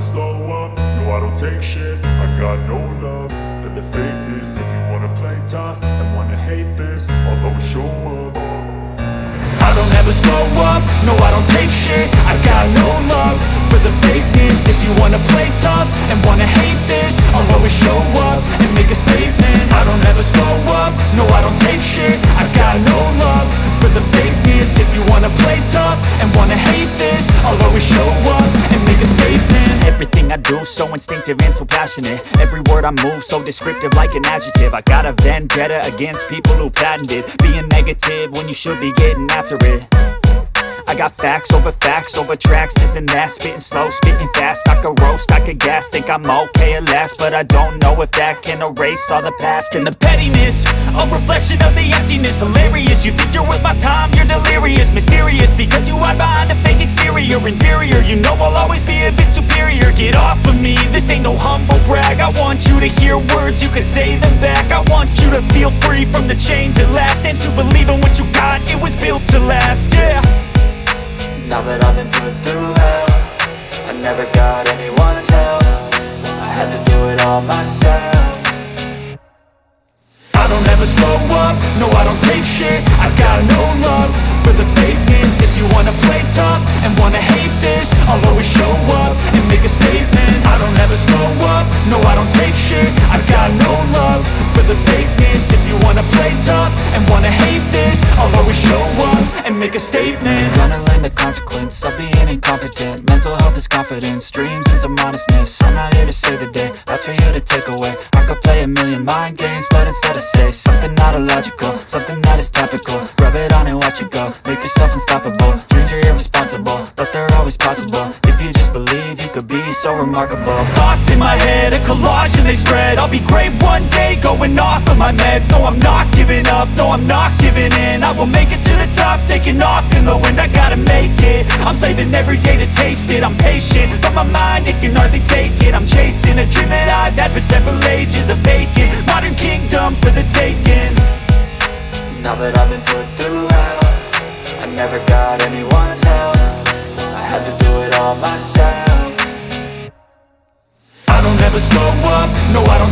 slow up, no I don't take shit. I got no love for the fakeness. If you wanna play tough and wanna hate this, I'll always show up. I don't ever slow up, no I don't take shit. I got no love for the fakeness. If you wanna play tough and wanna hate this, I'll always show up and make a statement. I don't ever slow up, no I don't take shit. I got no love for the fakeness. If you wanna play tough and wanna hate this, I'll always show up and make a statement. Everything I do so instinctive and so passionate. Every word I move so descriptive like an adjective. I got a vendetta against people who patented being negative when you should be getting after it. I got facts over tracks, this and that. Spitting slow, spitting fast, I could roast, I could gas. Think I'm okay at last, but I don't know if that can erase all the past. And the pettiness, a reflection of the emptiness. Hilarious, you think you're worth my time, you're delirious. Mysterious, because you hide behind a fake exterior. Inferior, you know I'll always be a bit superior. Get off of me, this ain't no humble brag. I want you to hear words, you can say them back. I want you to feel free from the chains at last, and to believe in what you got, it was built to last, yeah. Now that I've been put through hell, I never got anyone's help. I had to do it all myself. I don't ever slow up, no I don't take shit. I got no love for the fakeness. If you wanna play tough and wanna hate this, I'll always show up and make a statement. I don't ever slow up, no I don't take shit. I got no love for the fakeness. If you wanna play tough and wanna hate this, I'll always show up and make a statement. Gonna learn the consequence of being incompetent. Mental health is confidence, dreams and some modestness. I'm not here to save the day, that's for you to take away. I could play a million mind games, but instead I say something not illogical, something that is topical. Rub it on and watch it go, make yourself unstoppable. Dreams are irresponsible, but they're always possible. If you just believe, you could be so remarkable. Thoughts in my head, a collage and they spread. I'll be great one day, going off of my meds. No, I'm not giving up, no, I'm not giving in. I will make it to the top, taking off in the wind. I gotta make it, I'm saving every day to taste it. I'm patient, but my mind, it can hardly take it. I'm chasing a dream that I've had for several ages. A vacant, modern kingdom for the taking. Now that I've been put through hell, I never got anyone's help. I had to do it all myself. I don't ever slow up, no I don't